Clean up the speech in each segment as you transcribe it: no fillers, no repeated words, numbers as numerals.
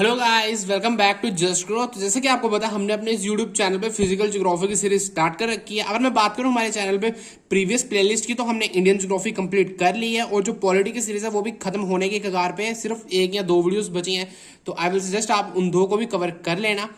Hello guys, welcome back to Just Grow. तो जैसे कि आपको पता है, हमने अपने इस यूट्यूब चैनल पे फिजिकल ज्योग्राफी की सीरीज स्टार्ट कर रखी है। अगर मैं बात करूं हमारे चैनल पे प्रीवियस प्लेलिस्ट की, तो हमने इंडियन ज्योग्राफी कंप्लीट कर ली है और जो पॉलिटी की सीरीज है वो भी खत्म होने के कगार पे है। सिर्फ 1 या 2 वीडियोस बची हैं, तो आई विल सजेस्ट आप उन 2 को भी कवर कर लेना।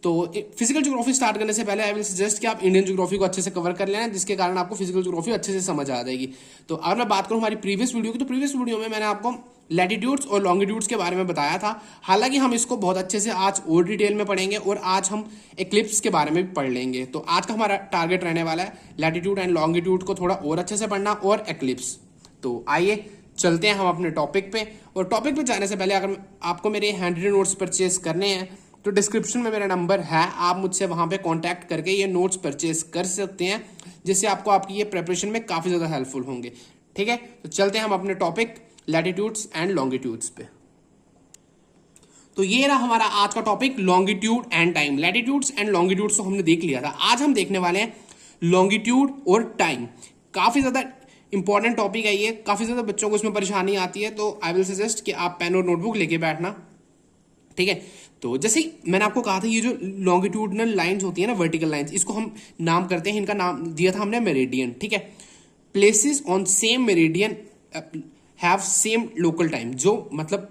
तो फिजिकल ज्योग्राफी स्टार्ट करने से पहले आई विल सजेस्ट कि आप इंडियन ज्योग्राफी को अच्छे से कवर कर लेना, जिसके कारण आपको फिजिकल ज्योग्राफी अच्छे से समझ आ जाएगी। तो अगर मैं बात करूं हमारी प्रीवियस वीडियो की, तो प्रीवियस वीडियो में मैंने आपको लैटिट्यूड्स और लॉन्गिट्यूड्स के बारे में बताया था। हालांकि हम इसको बहुत अच्छे से आज और डिटेल में पढ़ेंगे और आज हम एक्लिप्स के बारे में भी पढ़ लेंगे। तो आज का हमारा टारगेट रहने वाला है लैटिट्यूड एंड लॉन्गिट्यूड को थोड़ा और अच्छे से पढ़ना और एक्लिप्स। तो आइए चलते हैं हम अपने टॉपिक पे। और टॉपिक पे जाने से पहले अगर आपको मेरे हैंड रिटन नोट्स परचेज करने हैं तो डिस्क्रिप्शन में मेरा नंबर है, आप मुझसे वहां पे कांटेक्ट करके ये नोट्स परचेज कर सकते हैं, जिससे आपको आपकी ये प्रिपरेशन में काफ़ी ज़्यादा हेल्पफुल होंगे। ठीक है, तो चलते हैं हम अपने टॉपिक लैटिट्यूड्स एंड लॉन्गिट्यूड्स पे। तो ये रहा हमारा आज का topic, longitude and time. Latitudes and longitudes तो हमने देख लिया था, आज हम देखने वाले हैं लॉन्गिट्यूड और टाइम। काफ़ी ज़्यादा इंपॉर्टेंट टॉपिक है ये, काफ़ी ज़्यादा बच्चों को इसमें परेशानी आती है। तो आई विल सजेस्ट कि आप पेन और नोटबुक लेके बैठना। ठीक है, तो जैसे मैंने आपको कहा था, ये जो लॉन्गिट्यूडनल लाइंस होती है ना, वर्टिकल लाइंस, इसको हम नाम करते हैं, इनका नाम दिया था हमने मेरिडियन। ठीक है, places on same meridian have same local time. जो मतलब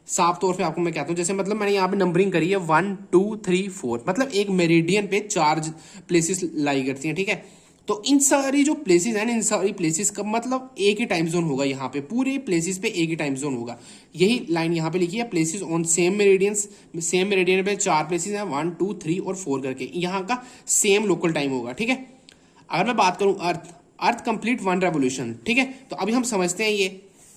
साफ तौर पे आपको मैं कहता हूँ, जैसे मतलब मैंने यहाँ पे नंबरिंग करी है 1 2 3 4, मतलब एक मेरिडियन पे 4 प्लेसेस लाई करती हैं। ठीक है, तो इन सारी जो प्लेसेस हैं, इन सारी प्लेसेस का मतलब एक ही टाइम जोन होगा। यहाँ पे पूरे प्लेसेस पे एक ही टाइम जोन होगा। यही लाइन यहाँ पे लिखी है, places on same meridians. Same meridian पे 4 प्लेसेस हैं, 1 2 3 और 4 करके, यहाँ का सेम लोकल टाइम होगा। ठीक है, अगर मैं बात करूँ अर्थ कंप्लीट 1 रेवोल्यूशन। ठीक है, तो अभी हम समझते हैं ये।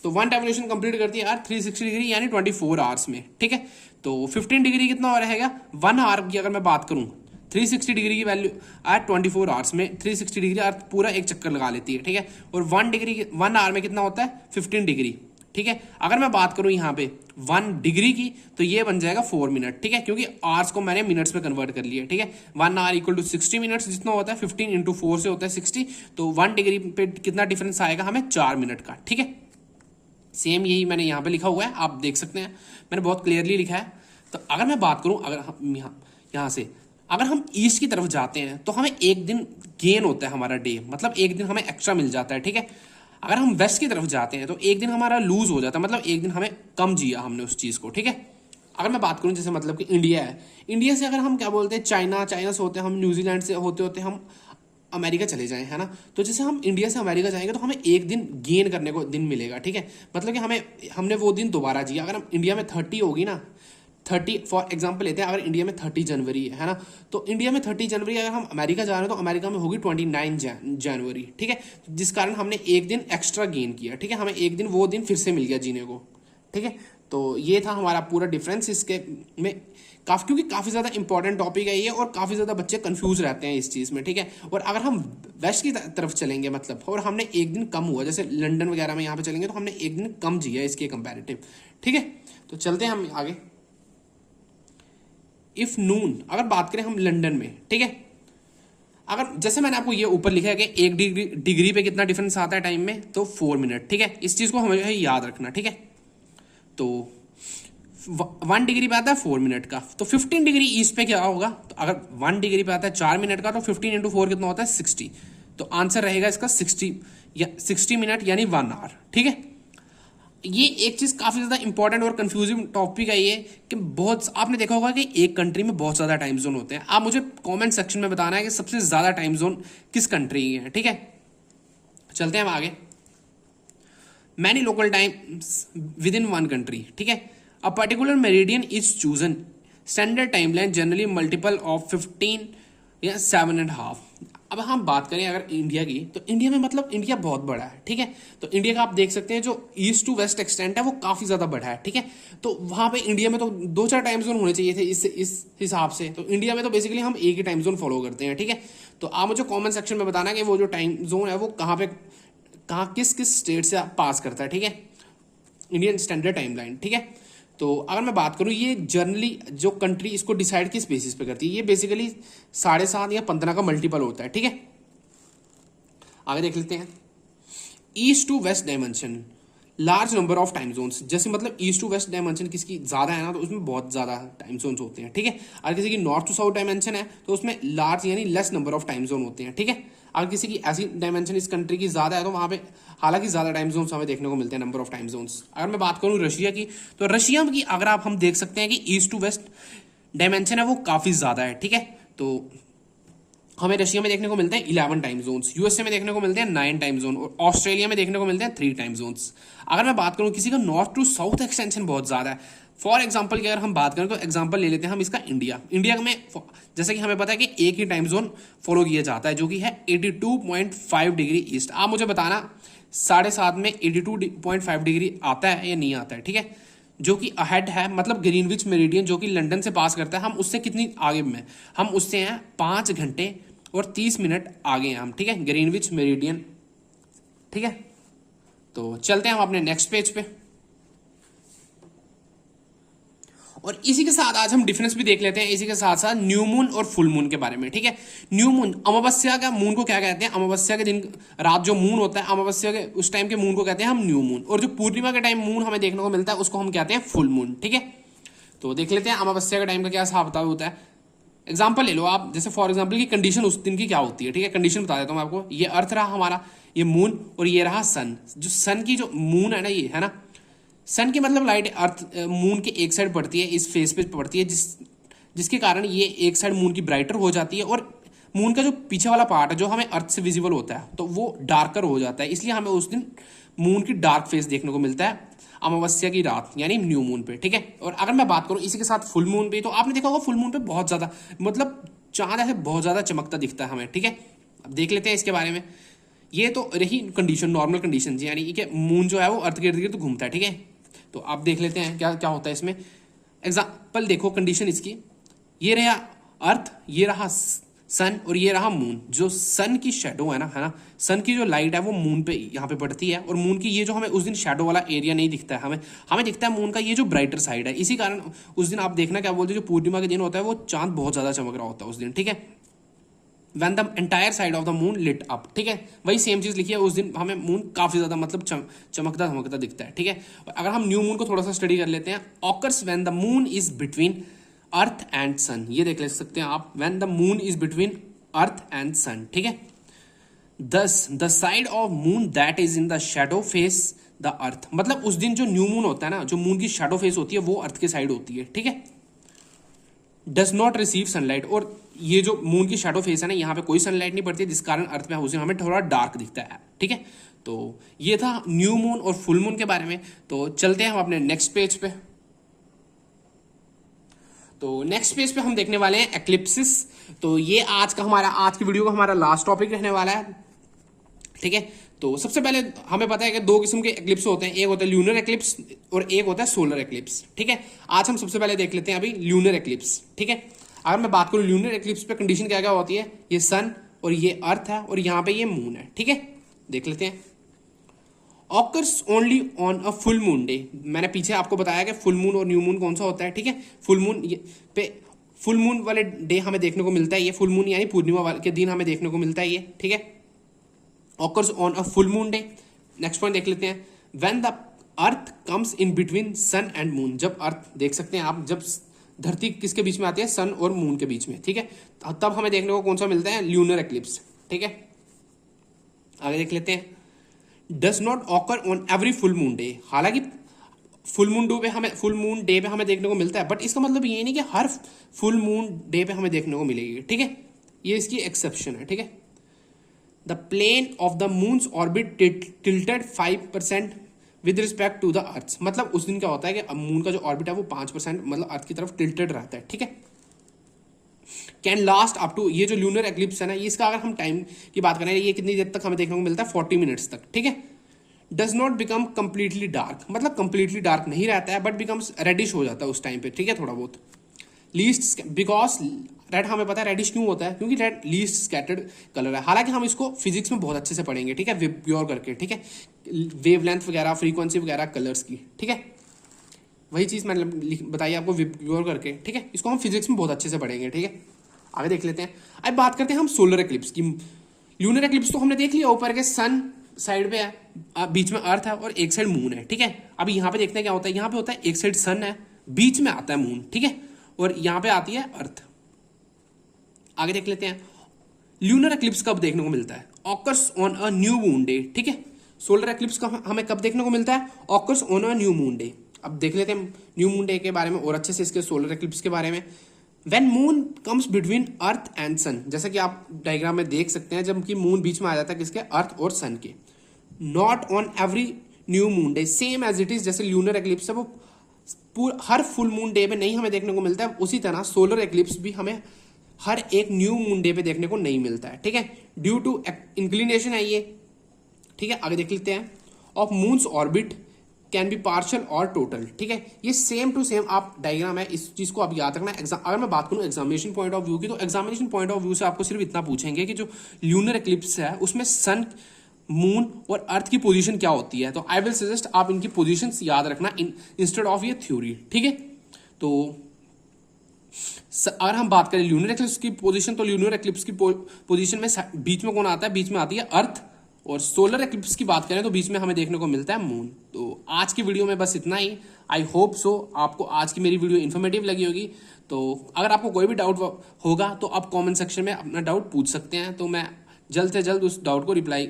तो 1 रेवोल्यूशन कंप्लीट करती है अर्थ 360 डिग्री यानी 24 आवर्स में। ठीक है, तो 15 डिग्री कितना हो रहेगा, 1 आवर की अगर मैं बात करूं, 360 डिग्री की वैल्यू अर्थ 24 आवर्स में 360 डिग्री अर्थ पूरा एक चक्कर लगा लेती है। ठीक है, और 1 आवर में कितना होता है, 15 डिग्री। ठीक है, अगर मैं बात करूं यहाँ पे 1 डिग्री की, तो ये बन जाएगा 4 मिनट। ठीक है, क्योंकि आवर्स को मैंने मिनट्स में कन्वर्ट कर लिया। ठीक है, 1 आवर इक्वल टू 60 मिनट्स, जितना होता है 15 इंटू 4 से होता है 60। तो 1 डिग्री पे कितना डिफरेंस आएगा हमें, 4 मिनट का। ठीक है, सेम यही मैंने यहाँ पे लिखा हुआ है, आप देख सकते हैं, मैंने बहुत क्लियरली लिखा है। तो अगर मैं बात करूँ, अगर हम यहाँ से अगर हम ईस्ट की तरफ जाते हैं तो हमें एक दिन गेन होता है हमारा डे, मतलब एक दिन हमें एक्स्ट्रा मिल जाता है। ठीक है, अगर हम वेस्ट की तरफ जाते हैं तो एक दिन हमारा लूज हो जाता है, मतलब एक दिन हमें कम जिया हमने उस चीज़ को। ठीक है, अगर मैं बात करूं जैसे मतलब कि इंडिया है, इंडिया से अगर हम क्या बोलते हैं, चाइना से होते हैं हम, न्यूजीलैंड से होते होते हम अमेरिका चले जाएं, है ना। तो जैसे हम इंडिया से अमेरिका जाएंगे तो हमें एक दिन गेन करने को दिन मिलेगा। ठीक है, मतलब कि हमने वो दिन दोबारा जिया। अगर हम इंडिया में 30 होगी ना, 30 फॉर एग्जांपल लेते हैं, अगर इंडिया में 30 जनवरी है ना, तो इंडिया में 30 जनवरी, अगर हम अमेरिका जा रहे हैं तो अमेरिका में होगी 29 जनवरी। ठीक है, जिस कारण हमने एक दिन एक्स्ट्रा गेन किया। ठीक है, हमें एक दिन वो दिन फिर से मिल गया जीने को। ठीक है, तो ये था हमारा पूरा डिफरेंस इसके में क्योंकि काफ़ी ज़्यादा इंपॉर्टेंट टॉपिक है ये, और काफ़ी ज़्यादा बच्चे कंफ्यूज रहते हैं इस चीज़ में। ठीक है, और अगर हम वेस्ट की तरफ चलेंगे, मतलब और हमने एक दिन कम हुआ, जैसे लंदन वगैरह में यहाँ पे चलेंगे तो हमने एक दिन कम जिया इसके कंपैरेटिव। ठीक है, तो चलते हैं हम आगे। इफ नून, अगर बात करें हम लंदन में, ठीक है, अगर जैसे मैंने आपको ये ऊपर लिखा है कि 1 डिग्री पे कितना डिफरेंस आता है टाइम में, तो 4 मिनट। ठीक है, इस चीज़ को हमें याद रखना। ठीक है, तो 1 डिग्री पे आता है 4 मिनट का, तो 15 डिग्री ईस्ट पे क्या होगा, तो अगर 1 डिग्री पे आता है 4 मिनट का, तो 15 इंटू 4 कितना होता है, 60। तो आंसर रहेगा इसका 60 मिनट यानी 1 आवर। ठीक है, ये एक चीज काफी ज्यादा इंपॉर्टेंट और कंफ्यूजिंग टॉपिक है ये, कि बहुत आपने देखा होगा कि एक कंट्री में बहुत ज्यादा टाइम जोन होते हैं। आप मुझे कमेंट सेक्शन में बताना है कि सबसे ज्यादा टाइम जोन किस कंट्री की है। ठीक है, चलते हैं हम आगे। Many local times with in 1 country. ठीक है, a particular meridian is chosen, standard time line generally multiple of 15 या 7.5। अब हम बात करें अगर इंडिया की, तो इंडिया में मतलब इंडिया बहुत बड़ा है। ठीक है, तो इंडिया का आप देख सकते हैं जो ईस्ट टू वेस्ट एक्सटेंट है वो काफ़ी ज़्यादा बड़ा है। ठीक है, तो वहाँ पे इंडिया में तो 2-4 टाइम जोन होने चाहिए थे इस हिसाब से। तो इंडिया में तो बेसिकली हम एक ही टाइम जोन फॉलो करते हैं। ठीक है, तो आप मुझे कॉमेंट सेक्शन में बताना कि वो जो टाइम जोन है वो कहाँ किस स्टेट से पास करता है। ठीक है, इंडियन स्टैंडर्ड टाइम लाइन। ठीक है, तो अगर मैं बात करूँ, ये जनरली जो कंट्री इसको डिसाइड किस बेसिस पे करती है, ये बेसिकली 7.5 या 15 का मल्टीपल होता है। ठीक है, आगे देख लेते हैं। East to west dimension, large number of time zones, जैसे मतलब ईस्ट टू वेस्ट डायमेंशन किसकी ज्यादा है ना, तो उसमें बहुत ज्यादा टाइम जोन्स होते हैं, ठीक है। अगर किसी की नॉर्थ टू साउथ डायमेंशन है तो उसमें लार्ज यानी less number of time zone होते हैं, ठीक है। अगर किसी की ऐसी डायमेंशन इस कंट्री की ज्यादा है तो वहां पे हालांकि ज्यादा टाइम जोन्स हमें देखने को मिलते हैं, नंबर ऑफ टाइम जोन्स। अगर मैं बात करूं रशिया की, तो रशिया की अगर आप हम देख सकते हैं कि ईस्ट टू वेस्ट डायमेंशन है वो काफी ज्यादा है, ठीक है। तो हमें रशिया में देखने को मिलते हैं 11 टाइम जोन्स, यूएसए में देखने को मिलते हैं 9 टाइम जोन, और ऑस्ट्रेलिया में देखने को मिलते हैं 3 टाइम जोन्स। अगर मैं बात करूं किसी का नॉर्थ टू साउथ एक्सटेंशन बहुत ज्यादा है, फॉर एग्जाम्पल की अगर हम बात करें तो एग्जाम्पल ले लेते हैं हम इसका इंडिया में, जैसे कि हमें पता है कि एक ही टाइम जोन फॉलो किया जाता है जो कि है 82.5 डिग्री ईस्ट। आप मुझे बताना 7:30 में 82.5 डिग्री आता है या नहीं आता है, ठीक है। जो कि अहेड है, मतलब ग्रीनविच मेरिडियन जो कि लंदन से पास करता है, हम उससे कितनी आगे में, हम उससे हैं 5 घंटे और 30 मिनट आगे हैं हम, ठीक है, ग्रीनविच मेरिडियन, ठीक है। तो चलते हैं हम अपने नेक्स्ट पेज पे, और इसी के साथ आज हम डिफरेंस भी देख लेते हैं इसी के साथ साथ न्यू मून और फुल मून के बारे में, ठीक है। न्यू मून, अमावस्या का मून को क्या कहते हैं, अमावस्या के दिन रात जो मून होता है अमावस्या के उस टाइम के मून को कहते हैं हम न्यू मून, और जो पूर्णिमा के टाइम मून हमें देखने को मिलता है उसको हम कहते हैं फुल मून, ठीक है। तो देख लेते हैं अमावस्या के टाइम का क्या हिसाब किताब होता है। एग्जाम्पल ले लो आप, जैसे फॉर एग्जाम्पल की कंडीशन उस दिन की क्या होती है, ठीक है। कंडीशन बता देता हूँ आपको, ये अर्थ रहा हमारा, ये मून, और ये रहा सन। जो सन की जो मून है ना, ये है ना, सन की मतलब लाइट अर्थ मून के एक साइड पड़ती है, इस फेस पे पड़ती है, जिसके कारण ये एक साइड मून की ब्राइटर हो जाती है, और मून का जो पीछे वाला पार्ट है जो हमें अर्थ से विजिबल होता है तो वो डार्कर हो जाता है, इसलिए हमें उस दिन मून की डार्क फेस देखने को मिलता है अमावस्या की रात यानी न्यू मून पे, ठीक है। और अगर मैं बात करूं इसी के साथ फुल मून पे, तो आपने देखा होगा फुल मून पे बहुत ज्यादा मतलब चांद ऐसे बहुत ज्यादा चमकता दिखता है हमें, ठीक है। अब देख लेते हैं इसके बारे में। ये तो रही कंडीशन, नॉर्मल कंडीशन जी, यानी कि मून जो है वो अर्थ के इर्द गिर्द घूमता है, ठीक है। तो आप देख लेते हैं क्या क्या होता है इसमें। एग्जाम्पल देखो कंडीशन इसकी, ये रहा अर्थ, ये रहा सन, और ये रहा मून। जो सन की शेडो है ना, सन की जो लाइट है वो मून पे यहाँ पे पड़ती है, और मून की ये जो हमें उस दिन शेडो वाला एरिया नहीं दिखता है, हमें दिखता है मून का ये जो ब्राइटर साइड है। इसी कारण उस दिन आप देखना क्या बोलते हैं, जो पूर्णिमा के दिन होता है वो चांद बहुत ज्यादा चमक रहा होता है उस दिन, ठीक है। When the entire side of the moon lit up, ठीक है, वही सेम चीज लिखी है, उस दिन हमें मून काफी ज्यादा मतलब चमकता धमकता दिखता है, ठीक है। अगर हम न्यू मून को थोड़ा सा स्टडी कर लेते हैं, occurs when the moon is between earth and sun, ये देख ले सकते हैं आप, when the moon is between earth and sun, ठीक है। Thus the side of moon that is in the shadow face the earth, मतलब उस दिन जो न्यू मून होता है ना, जो मून की शेडो फेस होती है वो अर्थ के साइड होती है, ठीक है। डज नॉट रिसीव सनलाइट, और ये जो मून की शेडो फेस है ना, यहाँ पे कोई सनलाइट नहीं पड़ती है, जिस कारण अर्थ में उस दिन हमें थोड़ा डार्क दिखता है, ठीक है। तो ये था न्यू मून और फुल मून के बारे में। तो चलते हैं हम अपने नेक्स्ट पेज पे। तो नेक्स्ट पेज पे हम देखने वाले हैं एक्लिप्सिस। तो ये आज की वीडियो का हमारा लास्ट टॉपिक रहने वाला है, ठीक है। तो सबसे पहले हमें पता है कि 2 किस्म के एक्लिप्स होते हैं, एक होता है ल्यूनर एक्लिप्स और एक होता है सोलर एक्लिप्स, ठीक है। आज हम सबसे पहले देख लेते हैं अभी ल्यूनर एक्लिप्स, ठीक है। अगर मैं बात करूं ल्यूनर एक्लिप्स पे कंडीशन क्या क्या होती है, ये सन और ये अर्थ है और यहाँ पे ये मून है, ठीक है। देख लेते हैं। Occurs only on a full moon day, मैंने पीछे आपको बताया कि फुल मून और न्यू मून कौन सा होता है, ठीक है। फुल मून वाले डे हमें देखने को मिलता है, ये फुल मून यानी पूर्णिमा वाले के दिन हमें देखने को मिलता है ये, ठीक है। Occurs on a full moon day. Next point देख लेते हैं, when the earth comes in between sun and moon, जब अर्थ देख सकते हैं आप, जब धरती किसके बीच में आती है, सन और मून के बीच में, ठीक है। तब हमें देखने को कौन सा मिलता है, ल्यूनर एक्लिप्स, ठीक है। आगे देख लेते हैं, does not occur on every full moon day, हालांकि फुल मून डे पे हमें देखने को मिलता है, बट इसका मतलब ये नहीं कि हर फुल मून डे पे हमें देखने को मिलेगी, ठीक है। ये इसकी एक्सेप्शन है, ठीक है। The plane of the moon's orbit tilted 5% with respect to the earth, मतलब उस दिन क्या होता है कि मून का जो ऑर्बिट है वो 5% मतलब अर्थ की तरफ टिल्टेड रहता है, ठीक है। कैन लास्ट अप टू, ये जो ल्यूनर एक्लिप्स है ना, इसका अगर हम टाइम की बात करें, ये कितनी देर तक हमें देखने को मिलता है, 40 मिनट्स तक, ठीक है। Does not become completely dark, मतलब कंप्लीटली डार्क नहीं रहता है, बट बिकम्स रेडिश हो जाता है उस टाइम पे, ठीक है, थोड़ा बहुत। लीस्ट बिकॉज रेड हमें पता है रेडिश क्यों होता है, क्योंकि रेड लीस्ट स्कैटर्ड कलर है। हालांकि हम इसको फिजिक्स में बहुत अच्छे से पढ़ेंगे, ठीक है, विब्योर करके, ठीक है, वेवलेंथ वगैरह, फ्रीक्वेंसी वगैरह, कलर्स की, ठीक है। वही चीज मैंने बताई आपको विब्योर करके, ठीक है। इसको हम फिजिक्स में बहुत अच्छे से पढ़ेंगे, ठीक है। आगे देख लेते हैं। अब बात करते हैं हम सोलर एक्लिप्स की। ल्यूनर एक्लिप्स तो हमने देख लिया ऊपर के सन साइड पे है, बीच में अर्थ है और एक साइड मून है, ठीक है। अभी यहाँ पे देखते हैं क्या होता है, यहाँ पे होता है एक साइड सन है, बीच में आता है मून, ठीक है, और यहाँ पे आती है अर्थ। आगे देख लेते हैं ल्यूनर एक्लिप्स कब देखने को मिलता है, occurs on a new moon day, ठीक है। सोलर एक्लिप्स का हमें कब देखने को मिलता है, occurs on a new moon day. अब देख लेते हैं न्यू मून डे के बारे में और अच्छे से, इसके सोलर एक्लिप्स के बारे में। When moon comes between earth and sun, जैसा कि आप डायग्राम में देख सकते हैं, जबकि मून बीच में आ जाता है किसके, अर्थ और सन के। Not on every new moon day, same as it is, जैसे ल्यूनर एक्लिप्स है वो हर फुल मून डे पे नहीं हमें देखने को मिलता है, उसी तरह सोलर एक्लिप्स भी हमें हर एक न्यू मून डे पे देखने को नहीं मिलता है, ठीक है। ड्यू टू इंक्लिनेशन है ये, ठीक है। आगे देख लेते हैं of moons orbit can be partial और टोटल, ठीक है। ये सेम टू सेम आप डायग्राम है, इस चीज को आप याद रखना। अगर मैं बात करूं एग्जामिनेशन पॉइंट ऑफ व्यू की, तो एग्जामिनेशन पॉइंट ऑफ व्यू से आपको सिर्फ इतना पूछेंगे कि जो ल्यूनर एक्लिप्स है उसमें सन, मून और अर्थ की पोजीशन क्या होती है। तो आई विल सजेस्ट आप इनकी पोजीशंस याद रखना इंस्टेड ऑफ ये थ्योरी, ठीक है। तो अगर हम बात करें ल्यूनर एक्लिप्स की पोजीशन, तो ल्यूनर एक्लिप्स की पोजीशन में बीच में कौन आता है, बीच में आती है अर्थ। और सोलर एक्लिप्स की बात करें तो बीच में हमें देखने को मिलता है मून। तो आज की वीडियो में बस इतना ही। आई होप सो आपको आज की मेरी वीडियो इन्फॉर्मेटिव लगी होगी। तो अगर आपको कोई भी डाउट होगा तो आप कमेंट सेक्शन में अपना डाउट पूछ सकते हैं, तो मैं जल्द से जल्द उस डाउट को रिप्लाई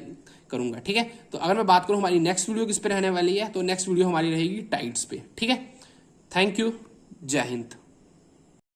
करूंगा, ठीक है। तो अगर मैं बात करूं हमारी नेक्स्ट वीडियो किस पे रहने वाली है, तो नेक्स्ट वीडियो हमारी रहेगी टाइड्स पे, ठीक है। थैंक यू, जय हिंद।